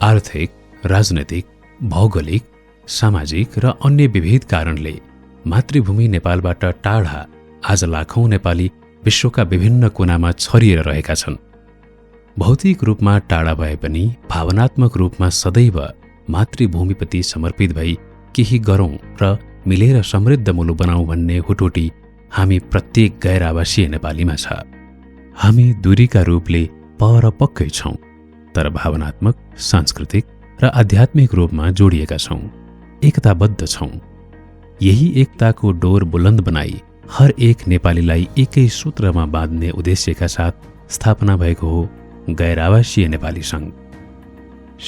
आर्थिक, राजनैतिक, भौगोलिक, सामाजिक र अन्य विविध कारणले मातृभूमि नेपालबाट टाढा आज लाखौं नेपाली विश्वका विभिन्न कुनामा छरिएर रहेका छन्। भौतिक रूपमा टाढा भए पनि भावनात्मक रूपमा सदैव मातृभूमिप्रति समर्पित भई केही गरौं र मिलेर समृद्ध मुलुक बनाऊ भन्ने हुटोटी हामी प्रत्येक गैर आवासीय नेपालीमा छ। हामी दूरीका रूपले पर पक्कै छौं, तर भावनात्मक, सांस्कृतिक र आध्यात्मिक रूपमा जोडिएका छौं, एकताबद्ध छौं। यही एकताको डोर बुलन्द बनाई हर एक नेपालीलाई एकै सूत्रमा बाँध्ने उद्देश्यका साथ स्थापना भएको हो गैर आवासीय नेपाली सङ्घ।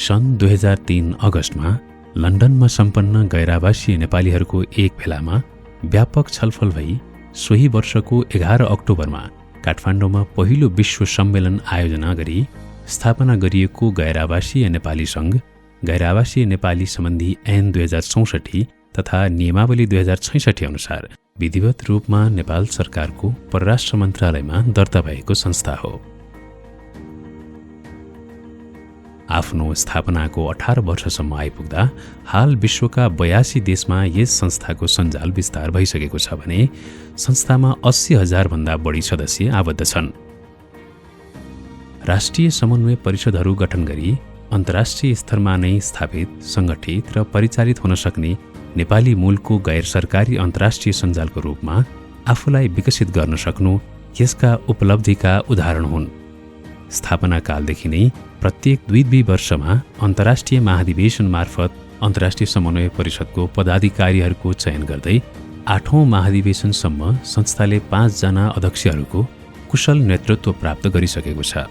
सन् 2003 अगस्तमा लन्डनमा सम्पन्न गैर आवासीय नेपालीहरूको एक भेलामा व्यापक छलफल भई सोही वर्षको 11 अक्टोबरमा काठमाडौँमा पहिलो विश्व सम्मेलन आयोजना गरी स्थापना गरिएको गैर आवासीय नेपाली सङ्घ गैर आवासीय नेपाली सम्बन्धी ऐन 2064 तथा नियमावली 2066 अनुसार विधिवत रूपमा नेपाल सरकारको परराष्ट्र मन्त्रालयमा दर्ता भएको संस्था हो। आफ्नो स्थापनाको 18 वर्षसम्म आइपुग्दा हाल विश्वका 82 देशमा यस संस्थाको सञ्जाल विस्तार भइसकेको छ भने संस्थामा 80,000 भन्दा बढी सदस्य आबद्ध छन्। राष्ट्रिय समन्वय परिषदहरू गठन गरी अन्तर्राष्ट्रिय स्तरमा नै स्थापित, सङ्गठित र परिचालित हुन सक्ने नेपाली मूलको गैर सरकारी अन्तर्राष्ट्रिय सञ्जालको रूपमा आफूलाई विकसित गर्न सक्नु यसका उपलब्धिका उदाहरण हुन्। स्थापना कालदेखि नै प्रत्येक 2 वर्षमा अन्तर्राष्ट्रिय महाधिवेशन मार्फत अन्तर्राष्ट्रिय समन्वय परिषदको पदाधिकारीहरूको चयन गर्दै 8औं महाधिवेशनसम्म संस्थाले 5 जना अध्यक्षहरूको कुशल नेतृत्व प्राप्त गरिसकेको छ।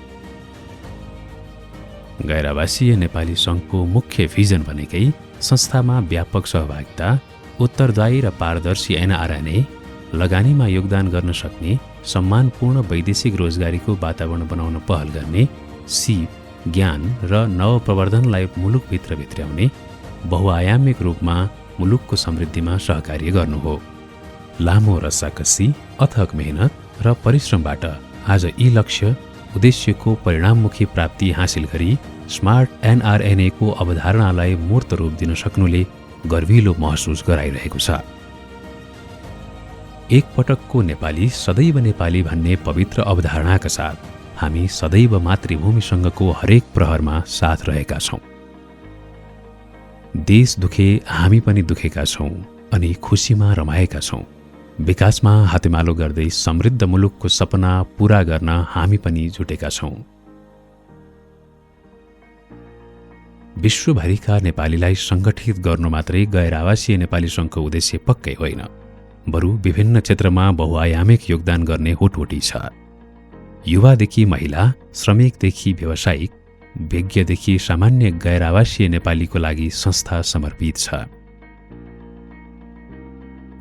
गैर आवासीय नेपाली सङ्घको मुख्य भिजन भनेकै संस्थामा व्यापक सहभागिता, उत्तरदायी र पारदर्शी एनआरएनए, लगानीमा योगदान गर्न सक्ने सम्मानपूर्ण वैदेशिक रोजगारीको वातावरण बनाउन पहल गर्ने, सिप, ज्ञान र नवप्रवर्धनलाई मुलुकभित्र भित्र्याउने, बहुआयामिक रूपमा मुलुकको समृद्धिमा सहकार्य गर्नु हो। लामो रस्साकसी, अथक मेहनत र परिश्रमबाट आज यी लक्ष्य उद्देश्यको परिणाममुखी प्राप्ति हासिल गरी स्मार्ट एनआरएनए को अवधारणालाई मूर्त रूप दिन सक्नुले गर्विलो महसुस गराइरहेको छ। एक पटकको नेपाली सदैव नेपाली भन्ने पवित्र अवधारणाका साथ हामी सदैव मातृभूमिसँगको हरेक प्रहरमा साथ रहेका छौं। देश दुखे हामी पनि दुखेका छौं अनि खुसीमा रमाएका छौं। विकासमा हातेमालो गर्दै समृद्ध मुलुकको सपना पूरा गर्न हामी पनि जुटेका छौं। विश्वभरिका नेपालीलाई सङ्गठित गर्नु मात्रै गैर आवासीय नेपाली सङ्घको उद्देश्य पक्कै होइन, बरु विभिन्न क्षेत्रमा बहुआयामिक योगदान गर्ने हुटहुटी छ। युवादेखि महिला, श्रमिकदेखि व्यावसायिक, विज्ञदेखि सामान्य गैर आवासीय नेपालीको लागि संस्था समर्पित छ।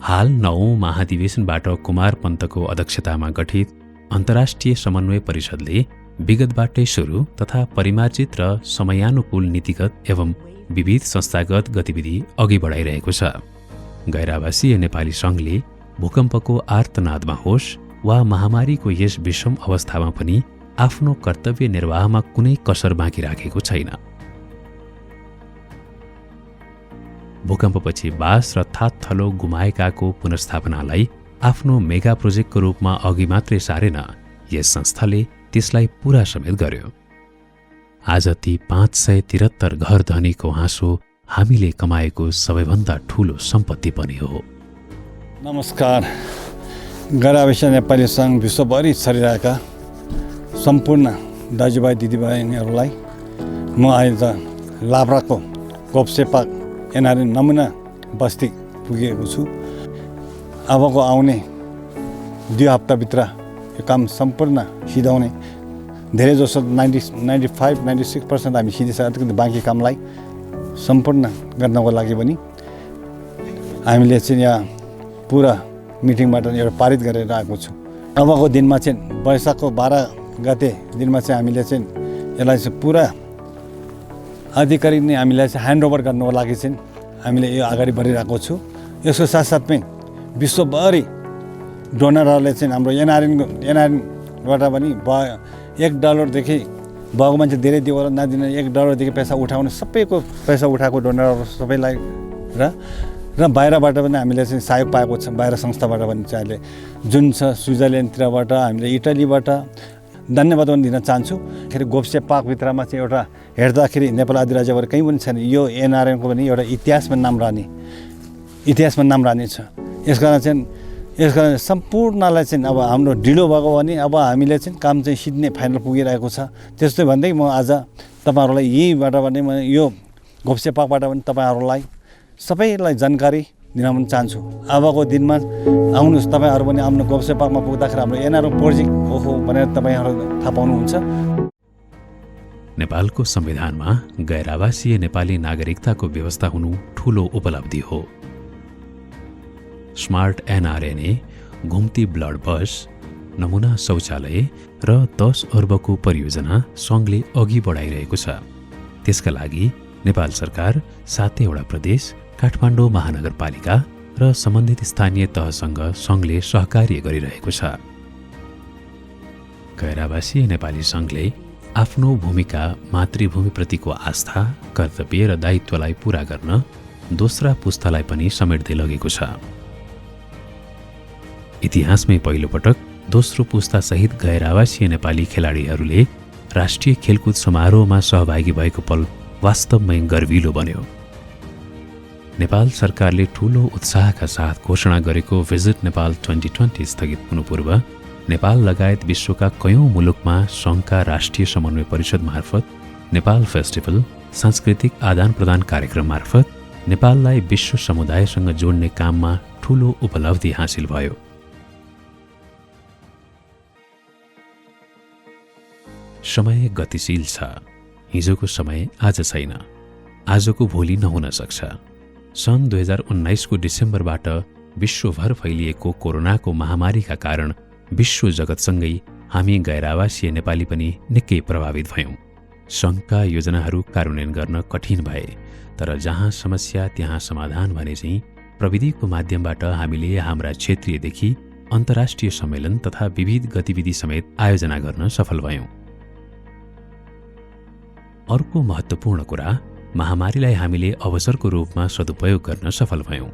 हाल 9औं महाधिवेशनबाट कुमार पन्तको अध्यक्षतामा गठित अन्तर्राष्ट्रिय समन्वय परिषदले विगतबाटै सुरु तथा परिमार्जित र समयानुकूल नीतिगत एवं विविध संस्थागत गतिविधि अघि बढाइरहेको छ। गैर आवासीय नेपाली सङ्घले भूकम्पको आर्तनादमा होस् वा महामारीको यस विषम अवस्थामा पनि आफ्नो कर्तव्य निर्वाहमा कुनै कसर बाँकी राखेको छैन। भूकम्पपछि बास र थातथलो गुमाएकाको पुनर्स्थापनालाई आफ्नो मेगा प्रोजेक्टको रूपमा अघि मात्रै सारेन, यस संस्थाले त्यसलाई पूरा समेत गर्यो। आज ती 573 घर धनीको हाँसो हामीले कमाएको सबैभन्दा ठूलो सम्पत्ति पनि हो। नमस्कार। गैर आवासीय नेपाली सङ्घ विश्वभरि छरिरहेका सम्पूर्ण दाजुभाइ दिदीबहिनीहरूलाई म आज लाभ्राको गोपसेपा एनआरएन नमुना बस्ती पुगेको छु। अबको आउने 2 हप्ताभित्र यो काम सम्पूर्ण सिधाउने धेरै जसो 95-96% हामी सिधिसकेका, बाँकी कामलाई सम्पूर्ण गर्नको लागि पनि हामीले चाहिँ यहाँ पुरा मिटिङबाट एउटा पारित गरेर आएको छु। अबको दिनमा चाहिँ वैशाखको 12 गते दिनमा चाहिँ हामीले चाहिँ यसलाई चाहिँ पुरा आधिकारिक नै हामीलाई चाहिँ ह्यान्डओभर गर्नको लागि चाहिँ हामीले यो अगाडि बढिरहेको छु। यसको साथसाथमै विश्वभरि डोनरहरूले चाहिँ हाम्रो एनआरएनबाट पनि $1 देखि भएको मान्छे धेरै दियो र नदिने, $1 पैसा उठाउने, सबैको पैसा उठाएको डोनर सबैलाई र बाहिरबाट पनि हामीले चाहिँ सहयोग पाएको छ। बाहिर संस्थाबाट पनि चाहिँ अहिले जुन छ स्विजरल्यान्डतिरबाट, हामीले इटालीबाट धन्यवाद पनि दिन चाहन्छु। फेरि गोप्से पार्कभित्रमा चाहिँ एउटा हेर्दाखेरि नेपाल अधिराज्यबाट कहीँ पनि छैन। यो एनआरएनको पनि एउटा इतिहासमा नाम रहने छ। यसकारण सम्पूर्णलाई चाहिँ अब हाम्रो ढिलो भएको भने अब हामीले चाहिँ काम चाहिँ सिद्धिने फाइनल पुगिरहेको छ। त्यस्तै भन्दै म आज तपाईँहरूलाई यहीबाट पनि म यो गोप्से पार्कबाट पनि तपाईँहरूलाई सबैलाई जानकारी दिन पनि चाहन्छु। अबको दिनमा आउनुहोस्, तपाईँहरू पनि आफ्नो गोप्से पार्कमा पुग्दाखेरि हाम्रो एनआरओ प्रोजेक्ट हो भनेर तपाईँहरू थाहा पाउनुहुन्छ। नेपालको संविधानमा गैर आवासीय नेपाली नागरिकताको व्यवस्था हुनु ठूलो उपलब्धि हो। स्मार्ट एनआरएनए, घुम्ती ब्लड बस, नमुना शौचालय र 10 अर्बको परियोजना सङ्घले अघि बढाइरहेको छ। त्यसका लागि नेपाल सरकार 7वटा प्रदेश, काठमाडौँ महानगरपालिका र सम्बन्धित स्थानीय तहसँग सङ्घले सहकार्य गरिरहेको छ। गैर आवासीय नेपाली सङ्घले आफ्नो भूमिका मातृभूमिप्रतिको आस्था, कर्तव्य र दायित्वलाई पूरा गर्न दोस्रा पुस्तालाई पनि समेट्दै लगेको छ। इतिहासमै पहिलोपटक दोस्रो पुस्तासहित गैर आवासीय नेपाली खेलाडीहरूले राष्ट्रिय खेलकुद समारोहमा सहभागी भएको पल वास्तवमै गर्विलो बन्यो। नेपाल सरकारले ठूलो उत्साहका साथ घोषणा गरेको भिजिट नेपाल 2020 स्थगित हुनु पूर्व नेपाल लगायत विश्वका कयौं मुलुकमा सङ्घका राष्ट्रिय समन्वय परिषद मार्फत नेपाल फेस्टिभल, सांस्कृतिक आदान प्रदान कार्यक्रम मार्फत नेपाललाई विश्व समुदायसँग जोड्ने काममा ठूलो उपलब्धि हासिल भयो। समय गतिशील छ। हिजोको समय आज छैन, आजको भोलि नहुन सक्छ। सन् 2019 को डिसेम्बरबाट विश्वभर फैलिएको कोरोनाको महामारीका कारण विश्व जगतसँगै हामी गैर आवासीय नेपाली पनि निकै प्रभावित भयौं। सङ्घका योजनाहरू कार्यान्वयन गर्न कठिन भए, तर जहाँ समस्या त्यहाँ समाधान भने चाहिँ प्रविधिको माध्यमबाट हामीले हाम्रा क्षेत्रीयदेखि अन्तर्राष्ट्रिय सम्मेलन तथा विविध गतिविधि समेत आयोजना गर्न सफल भयौं। अर्को महत्त्वपूर्ण कुरा, महामारीलाई हामीले अवसरको रूपमा सदुपयोग गर्न सफल भयौं।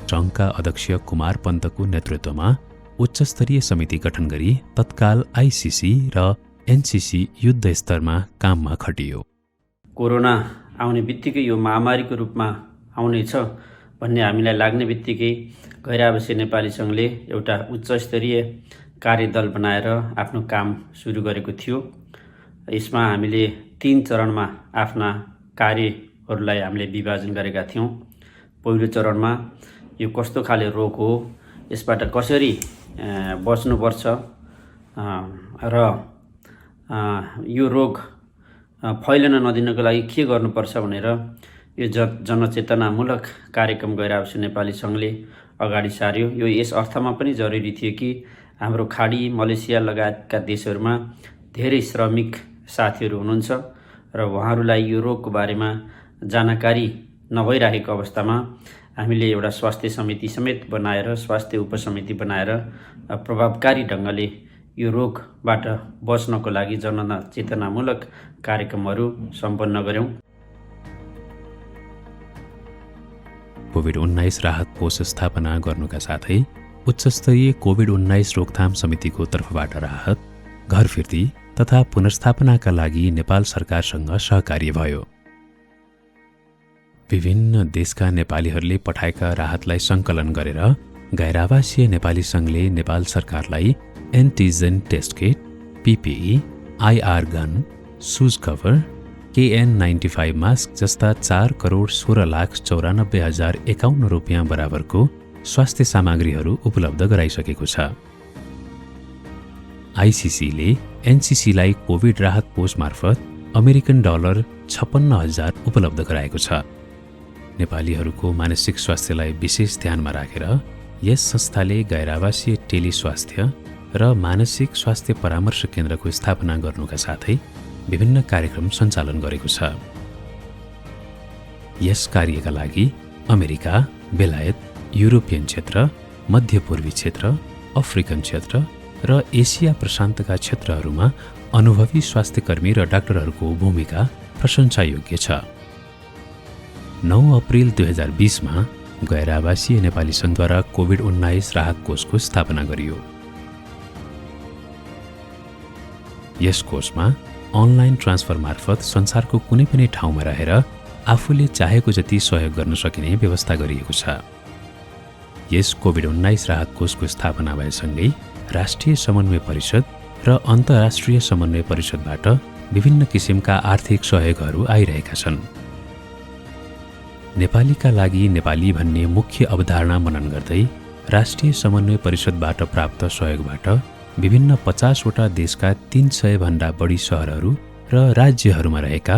सङ्घका अध्यक्ष कुमार पन्तको नेतृत्वमा उच्चस्तरीय समिति गठन गरी तत्काल आइसिसी र एनसिसी युद्ध स्तरमा काममा खटियो। कोरोना आउने बित्तिकै यो महामारीको रूपमा आउनेछ भन्ने हामीलाई लाग्ने बित्तिकै गैर आवासीय नेपाली सङ्घले एउटा उच्चस्तरीय कार्यदल बनाएर आफ्नो काम सुरु गरेको थियो। यसमा हामीले 3 चरणमा आफ्ना कार्यहरूलाई हामीले विभाजन गरेका थियौँ। पहिलो चरणमा यो कस्तो खाले रोग हो, यसबाट कसरी बच्नुपर्छ र यो रोग फैलन नदिनको लागि के गर्नुपर्छ भनेर यो जनचेतनामूलक कार्यक्रम गैर आवासीय नेपाली सङ्घले अगाडि सार्यो। यो यस अर्थमा पनि जरुरी थियो कि हाम्रो खाडी, मलेसिया लगायतका देशहरूमा धेरै श्रमिक साथीहरू हुनुहुन्छ र उहाँहरूलाई यो रोगको बारेमा जानकारी नभइरहेको अवस्थामा हामीले एउटा स्वास्थ्य समिति समेत बनाएर, स्वास्थ्य उपसमिति बनाएर प्रभावकारी ढङ्गले यो रोगबाट बच्नको लागि जनचेतनामूलक कार्यक्रमहरू सम्पन्न गर्यौं। कोभिड-19 राहत कोष स्थापना गर्नुका साथै उच्चस्तरीय कोभिड-19 रोकथाम समितिको तर्फबाट राहत, घर फिर्ती तथा पुनर्स्थापनाका लागि नेपाल सरकारसँग सहकार्य भयो। विभिन्न देशका नेपालीहरूले पठाएका राहतलाई सङ्कलन गरेर गैर आवासीय नेपाली सङ्घले नेपाल सरकारलाई antigen test kit, PPE, IR gun, shoe cover, KN95 mask जस्ता 4,16,94,051 रुपियाँ बराबरको स्वास्थ्य सामग्रीहरू उपलब्ध गराइसकेको छ। आइसिसीले एनसिसीलाई कोभिड राहत कोष मार्फत अमेरिकन डलर 56,000 उपलब्ध गराएको छ। नेपालीहरूको मानसिक स्वास्थ्यलाई विशेष ध्यानमा राखेर यस संस्थाले गैर आवासीय टेली स्वास्थ्य र मानसिक स्वास्थ्य परामर्श केन्द्रको स्थापना गर्नुका साथै विभिन्न कार्यक्रम सञ्चालन गरेको छ। यस कार्यका लागि अमेरिका, बेलायत, युरोपियन क्षेत्र, मध्यपूर्वी क्षेत्र, अफ्रिकन क्षेत्र, र एसिया प्रशान्तका क्षेत्रहरूमा अनुभवी स्वास्थ्यकर्मी र डाक्टरहरूको भूमिका प्रशंसायोग्य छ। 9 अप्रिल 2020मा गैर आवासीय नेपाली सङ्घद्वारा कोभिड-19 राहत कोषको स्थापना गरियो। यस कोषमा अनलाइन ट्रान्सफर मार्फत संसारको कुनै पनि ठाउँमा रहेर आफूले चाहेको जति सहयोग गर्न सकिने व्यवस्था गरिएको छ। यस कोभिड-19 राहत कोषको स्थापना भएसँगै राष्ट्रिय समन्वय परिषद र अन्तर्राष्ट्रिय समन्वय परिषदबाट विभिन्न किसिमका आर्थिक सहयोगहरू आइरहेका छन्। नेपालीका लागि नेपाली भन्ने मुख्य अवधारणा मनन गर्दै राष्ट्रिय समन्वय परिषदबाट प्राप्त सहयोगबाट विभिन्न 50वटा देशका 300 भन्दा बढी सहरहरू र राज्यहरूमा रहेका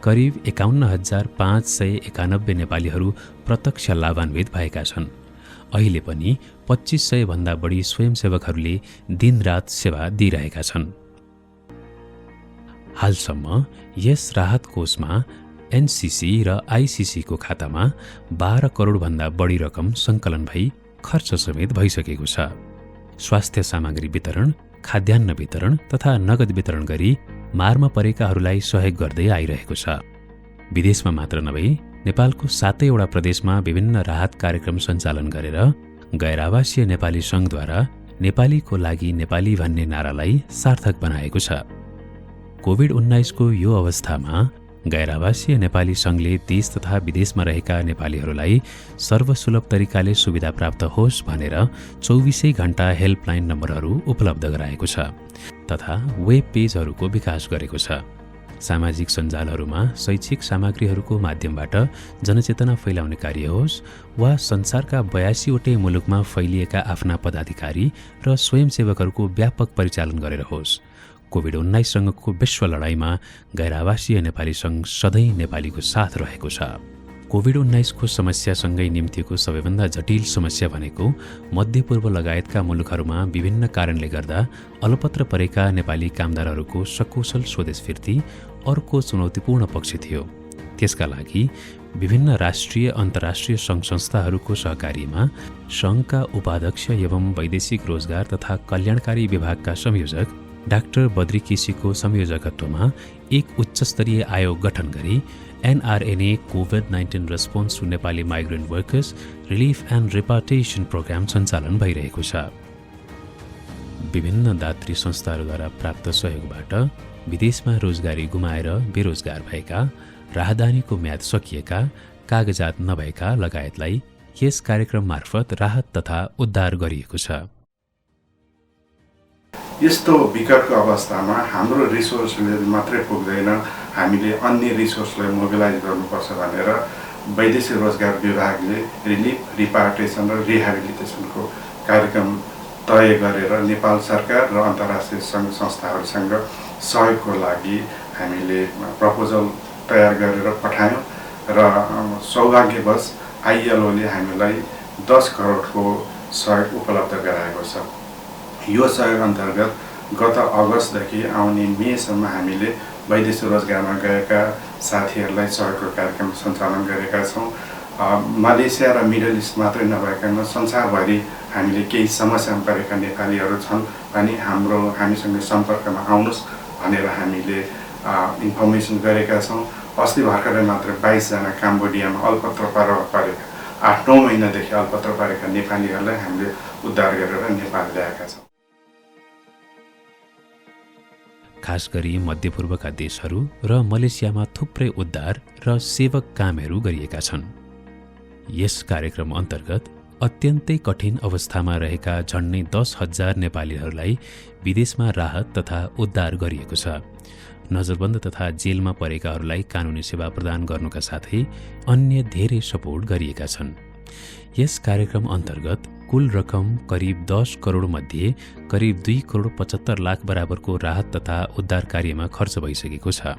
करिब 51,591 नेपालीहरू प्रत्यक्ष लाभान्वित भएका छन्। अहिले पनि 2500 भन्दा बढी स्वयंसेवकहरूले दिनरात सेवा दिइरहेका छन्। हालसम्म यस राहत कोषमा एनसीसी र आईसीसी को खातामा 12 करोड भन्दा बढी रकम सङ्कलन भई खर्च समेत भइसकेको छ। स्वास्थ्य सामग्री वितरण, खाद्यान्न वितरण तथा नगद वितरण गरी मारमा परेकाहरूलाई सहयोग गर्दै आइरहेको छ। विदेशमा मात्र नभई नेपालको 7वटा प्रदेशमा विभिन्न राहत कार्यक्रम सञ्चालन गरेर गैर आवासीय नेपाली सङ्घद्वारा नेपालीको लागि नेपाली भन्ने नारालाई सार्थक बनाएको छ। कोभिड-19 को यो अवस्थामा गैर आवासीय नेपाली सङ्घले देश तथा विदेशमा रहेका नेपालीहरूलाई सर्वसुलभ तरिकाले सुविधा प्राप्त होस् भनेर 24 घण्टा हेल्पलाइन नम्बरहरू उपलब्ध गराएको छ तथा वेब पेजहरूको विकास गरेको छ। सामाजिक सञ्जालहरूमा शैक्षिक सामग्रीहरूको माध्यमबाट जनचेतना फैलाउने कार्य होस् वा संसारका 82वटै मुलुकमा फैलिएका आफ्ना पदाधिकारी र स्वयंसेवकहरूको व्यापक परिचालन गरेर होस्, कोभिड-19 सँगको विश्व लडाईँमा गैर आवासीय नेपाली सङ्घ सधैँ नेपालीको साथ रहेको छ। कोभिड-19 को समस्यासँगै निम्तिएको सबैभन्दा जटिल समस्या भनेको मध्यपूर्व लगायतका मुलुकहरूमा विभिन्न कारणले गर्दा अलपत्र परेका नेपाली कामदारहरूको सकुशल स्वदेश फिर्ती अर्को चुनौतीपूर्ण पक्ष थियो। त्यसका लागि विभिन्न राष्ट्रिय अन्तर्राष्ट्रिय सङ्घ संस्थाहरूको सहकार्यमा सङ्घका उपाध्यक्ष एवं वैदेशिक रोजगार तथा कल्याणकारी विभागका संयोजक डाक्टर बद्री केसीको संयोजकत्वमा एक उच्चस्तरीय आयोग गठन गरी एनआरएनए कोभिड-19 response to Nepali migrant workers relief and repatriation programme सञ्चालन भइरहेको छ। विभिन्न दात्री संस्थाहरूद्वारा प्राप्त सहयोगबाट विदेशमा रोजगारी गुमाएर बेरोजगार भएका, राहदानीको म्याद सकिएका, कागजात नभएका लगायतलाई यस कार्यक्रम मार्फत राहत तथा उद्धार गरिएको छ। यस्तो विकटको अवस्थामा हाम्रो रिसोर्सले मात्रै पुग्दैन, हामीले अन्य रिसोर्सलाई मोबिलाइज गर्नुपर्छ भनेर वैदेशिक रोजगार विभागले रिलिफ, रिपार्टेसन र रिहेबिलिटेसनको कार्यक्रम तय गरेर नेपाल सरकार र अन्तर्राष्ट्रिय सङ्घ संस्थाहरूसँग सहयोगको लागि हामीले प्रपोजल तयार गरेर पठायौँ र सौभाग्यवश आइएलओले हामीलाई 10 करोडको सहयोग उपलब्ध गराएको छ। यो सहयोग अन्तर्गत गत अगस्तदेखि आउने मेसम्म हामीले वैदेशिक रोजगारमा गएका साथीहरूलाई सहयोगको कार्यक्रम सञ्चालन गरेका छौँ। मलेसिया र मिडल इस्ट मात्रै नभएका संसारभरि हामीले केही समस्यामा परेका नेपालीहरू छन् भने हामीसँग सम्पर्कमा आउनुहोस् भनेर हामीले इन्फर्मेसन गरेका छौँ। अस्ति भर्खरै मात्र 22 जना काम्बोडियामा अल्पत्र परेका 8-9 महिनादेखि अल्पत्र परेका नेपालीहरूलाई हामीले उद्धार गरेर नेपाल ल्याएका छौँ। खास गरी मध्यपूर्वका देशहरू र मलेसियामा थुप्रै उद्धार र सेवक कामहरू गरिएका छन्। यस कार्यक्रम अन्तर्गत अत्यन्तै कठिन अवस्थामा रहेका झन्डै 10,000 नेपालीहरूलाई विदेशमा राहत तथा उद्धार गरिएको छ। नजरबन्द तथा जेलमा परेकाहरूलाई कानुनी सेवा प्रदान गर्नुका साथै अन्य धेरै सपोर्ट गरिएका छन्। यस कार्यक्रम अन्तर्गत कुल रकम करिब 10 करोड मध्ये करिब 2 करोड 75 लाख बराबरको राहत तथा उद्धार कार्यमा खर्च भइसकेको छ।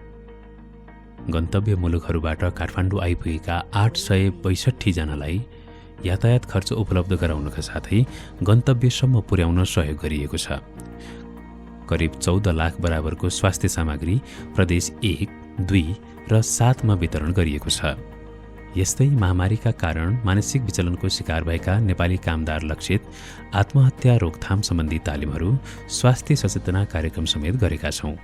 गन्तव्य मुलुकहरूबाट काठमाडौँ आइपुगेका 862 जनालाई यातायात खर्च उपलब्ध गराउनका साथै गन्तव्यसम्म पुर्याउन सहयोग गरिएको छ। करिब 14 लाख बराबरको स्वास्थ्य सामग्री प्रदेश 1, 2 र 7 मा वितरण गरिएको छ। यस्तै महामारीका कारण मानसिक विचलनको शिकार भएका नेपाली कामदार लक्षित आत्महत्या रोकथाम सम्बन्धी तालिमहरू, स्वास्थ्य सचेतना कार्यक्रम समेत गरेका छौँ।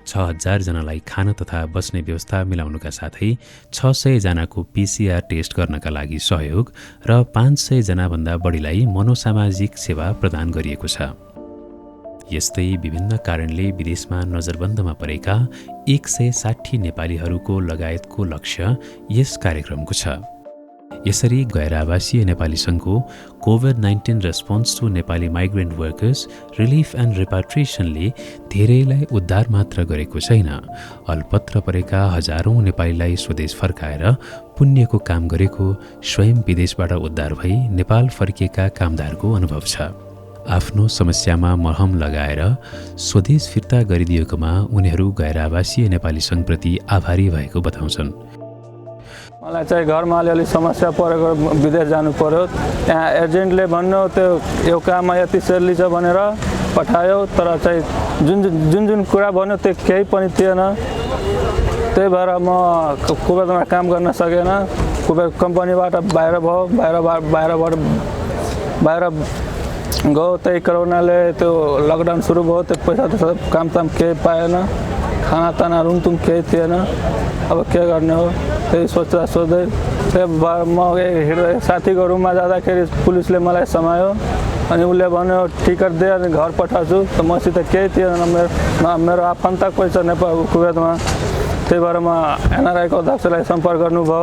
6000 जनालाई खान तथा बस्ने व्यवस्था मिलाउनुका साथै 600 जनाको PCR टेस्ट गर्नका लागि सहयोग र 500 जनाभन्दा बढीलाई मनोसामाजिक सेवा प्रदान गरिएको छ। यस्तै विभिन्न कारणले विदेशमा नजरबन्दमा परेका 160 नेपालीहरूको लगायतको लक्ष्य यस कार्यक्रमको छ। यसरी गैर आवासीय नेपाली सङ्घको कोभिड-19 response to Nepali migrant workers relief and रिपाट्रिएसनले धेरैलाई उद्धार मात्र गरेको छैन, अल्पत्र परेका हजारौँ नेपालीलाई स्वदेश फर्काएर पुण्यको काम गरेको स्वयं विदेशबाट उद्धार भई नेपाल फर्किएका कामदारको अनुभव छ। आफ्नो समस्यामा मरहम लगाएर स्वदेश फिर्ता गरिदिएकोमा उनीहरू गैर आवासीय नेपाली सङ्घप्रति आभारी भएको बताउँछन्। मलाई चाहिँ घरमा अलिअलि समस्या परेको, विदेश जानु पर्यो, त्यहाँ एजेन्टले भन्यो त्यो यो काममा यति सेलरी छ भनेर पठायो, तर चाहिँ जुन कुरा भन्यो त्यो केही पनि थिएन। त्यही भएर म कुवेतमा काम गर्न सकेन। कुवेत कम्पनीबाट बाहिर भयो, बाहिर गयो। त्यही कोरोनाले त्यो लकडाउन सुरु भयो, त्यो पैसा काम केही पाएन, खानाताना रुमतुम केही थिएन। अब के गर्ने हो त्यही सोच्दै त्यही भएर म साथीको रुममा जाँदाखेरि पुलिसले मलाई समायो अनि उसले भन्यो टिकट दे अनि घर पठाउँछु। त मसित केही थिएन, मेरो आफन्त कोही छ नेपाल कुवेतमा। त्यही भएर म एनआरआईको अध्यक्षलाई सम्पर्क गर्नुभयो,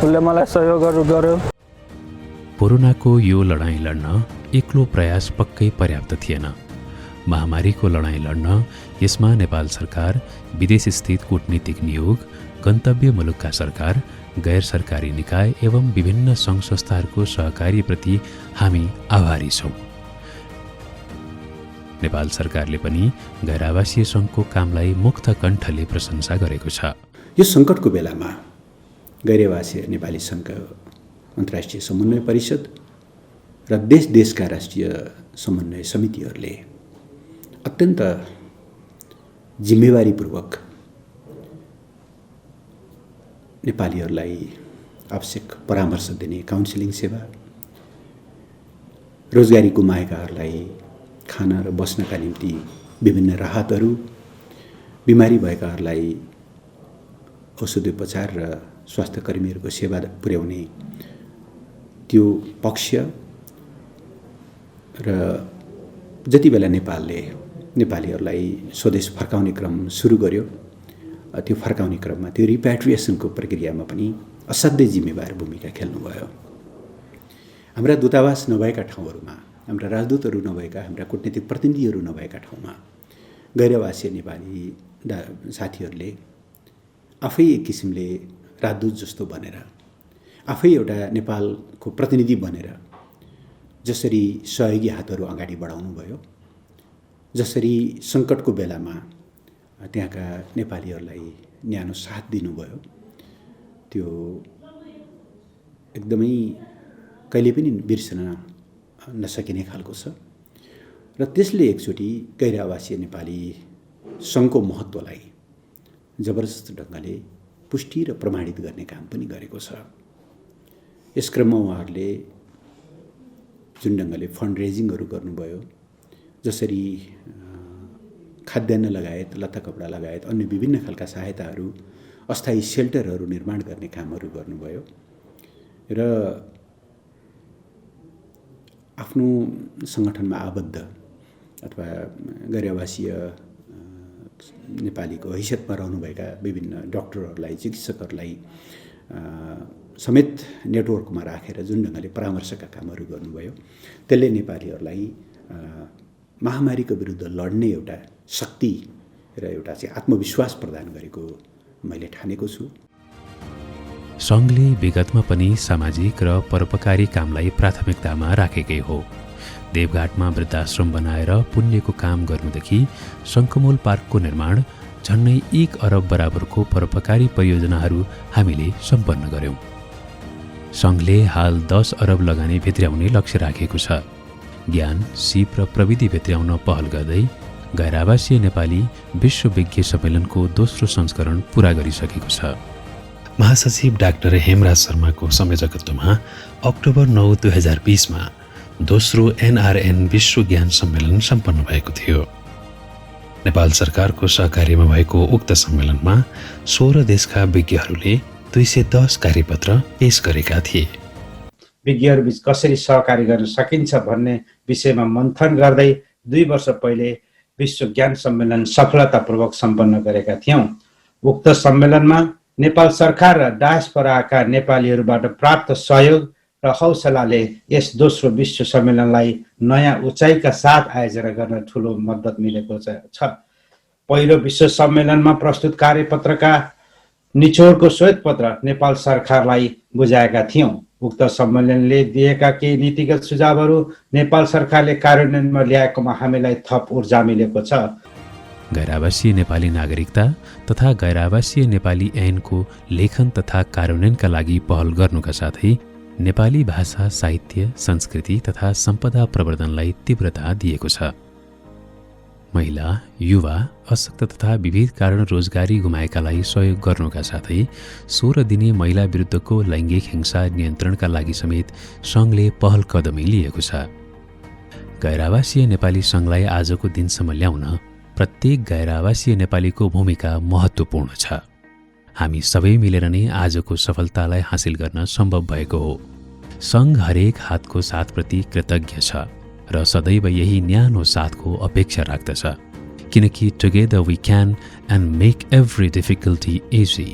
उसले मलाई सहयोग गर्यो। कोरोनाको यो लडाईँ लड्न एक्लो प्रयास पक्कै पर्याप्त थिएन। महामारीको लडाईँ लड्न यसमा नेपाल सरकार, विदेशस्थित कूटनीतिक नियोग, गन्तव्य मुलुकका सरकार, गैर सरकारी निकाय एवं विभिन्न सङ्घ संस्थाहरूको सहकार्यप्रति हामी आभारी छौँ। नेपाल सरकारले पनि गैर आवासीय सङ्घको कामलाई मुक्त कण्ठले प्रशंसा गरेको छ। यो सङ्कटको बेलामा गैर आवासीय नेपाली सङ्घका अन्तर्राष्ट्रिय समन्वय परिषद र देशका राष्ट्रिय समन्वय समितिहरूले अत्यन्त जिम्मेवारीपूर्वक नेपालीहरूलाई आवश्यक परामर्श दिने काउन्सिलिङ सेवा, रोजगारी गुमाएकाहरूलाई खाना र बस्नका निम्ति विभिन्न राहतहरू, बिमारी भएकाहरूलाई औषधोपचार र स्वास्थ्य कर्मीहरूको सेवा पुर्याउने त्यो पक्ष र जति बेला नेपालले नेपालीहरूलाई स्वदेश फर्काउने क्रम सुरु गर्यो, त्यो फर्काउने क्रममा त्यो रिप्याट्रिएसनको प्रक्रियामा पनि असाध्यै जिम्मेवार भूमिका खेल्नुभयो। हाम्रा दूतावास नभएका ठाउँहरूमा, हाम्रा राजदूतहरू नभएका, हाम्रा कूटनीतिक प्रतिनिधिहरू नभएका ठाउँमा गैर आवासीय नेपाली साथीहरूले आफै एक किसिमले राजदूत जस्तो बनेर, आफै एउटा नेपालको प्रतिनिधि बनेर जसरी सहयोगी हातहरू अगाडि बढाउनु भयो, जसरी सङ्कटको बेलामा त्यहाँका नेपालीहरूलाई न्यानो साथ दिनुभयो, त्यो एकदमै कहिले पनि बिर्सन नसकिने खालको छ। र त्यसले एकचोटि गैर आवासीय नेपाली सङ्घको महत्त्वलाई जबरजस्त ढङ्गले पुष्टि र प्रमाणित गर्ने काम पनि गरेको छ। यस क्रममा उहाँहरूले जुन ढङ्गले फन्ड रेजिङहरू गर्नुभयो, जसरी खाद्यान्न लगायत, लत्ता कपडा लगायत अन्य विभिन्न खालका सहायताहरू, अस्थायी सेल्टरहरू निर्माण गर्ने कामहरू गर्नुभयो र आफ्नो सङ्गठनमा आबद्ध अथवा गैर आवासीय नेपालीको हैसियतमा रहनुभएका विभिन्न डाक्टरहरूलाई, चिकित्सकहरूलाई समेत नेटवर्कमा राखेर जुन ढङ्गले परामर्शका कामहरू गर्नुभयो, त्यसले नेपालीहरूलाई महामारीको विरुद्ध लड्ने एउटा शक्ति र एउटा चाहिँ आत्मविश्वास प्रदान गरेको मैले ठानेको छु। सङ्घले विगतमा पनि सामाजिक र परोपकारी कामलाई प्राथमिकतामा राखेकै हो। देवघाटमा वृद्धाश्रम बनाएर पुण्यको काम गर्नुदेखि शङ्खमूल पार्कको निर्माण, झन्डै 1 अरब बराबरको परोपकारी परियोजनाहरू हामीले सम्पन्न गर्यौँ। सङ्घले हाल 10 अरब लगानी भित्र्याउने लक्ष्य राखेको छ। ज्ञान, सिप र प्रविधि भित्र्याउन पहल गर्दै गैर आवासीय नेपाली विश्व विज्ञ सम्मेलनको दोस्रो संस्करण पुरा गरिसकेको छ। महासचिव डाक्टर हेमराज शर्माको संयोजकत्वमा अक्टोबर 9, 2020मा दोस्रो NRN विश्व ज्ञान सम्मेलन सम्पन्न भएको थियो। नेपाल सरकारको सहकार्यमा भएको उक्त सम्मेलनमा 16 देशका विज्ञहरूले 210 कार्यपत्र पेश गरेका थिए। विज्ञहरूबीच कसरी सहकारी गर्न सकिन्छ भन्ने विषयमा मन्थन गर्दै 2 वर्ष पहिले विश्व ज्ञान सम्मेलन सफलतापूर्वक सम्पन्न गरेका थियौँ। उक्त सम्मेलनमा नेपाल सरकार र डायस्पोराका नेपालीहरूबाट प्राप्त सहयोग र हौसलाले यस दोस्रो विश्व सम्मेलनलाई नयाँ उचाइका साथ आयोजना गर्न ठुलो मद्दत मिलेको छ। पहिलो विश्व सम्मेलनमा प्रस्तुत कार्यपत्रका निचोडको श्वेतपत्र नेपाल सरकारलाई बुझाएका थियौँ। उक्त सम्मेलनले दिएका केही नीतिगत सुझावहरू नेपाल सरकारले कार्यान्वयनमा ल्याएकोमा हामीलाई थप ऊर्जा मिलेको छ। गैर-आवासीय नेपाली नागरिकता तथा गैर-आवासीय नेपाली ऐनको लेखन तथा कार्यान्वयनका लागि पहल गर्नुका साथै नेपाली भाषा, साहित्य, संस्कृति तथा सम्पदा प्रवर्धनलाई तीव्रता दिएको छ। महिला, युवा, अशक्त तथा विविध कारण रोजगारी गुमाएकालाई सहयोग गर्नुका साथै 16 दिने महिला विरुद्धको लैङ्गिक हिंसा नियन्त्रणका लागि समेत सङ्घले पहल कदमी लिएको छ। गैर-आवासीय नेपाली सङ्घलाई आजको दिनसम्म ल्याउन प्रत्येक गैर-आवासीय नेपालीको भूमिका महत्त्वपूर्ण छ। हामी सबै मिलेर नै आजको सफलतालाई हासिल गर्न सम्भव भएको हो। सङ्घ हरेक हातको साथप्रति कृतज्ञ छ र सदैव यही न्यानो साथको अपेक्षा राख्दछ, किनकि together we can and make every difficulty easy.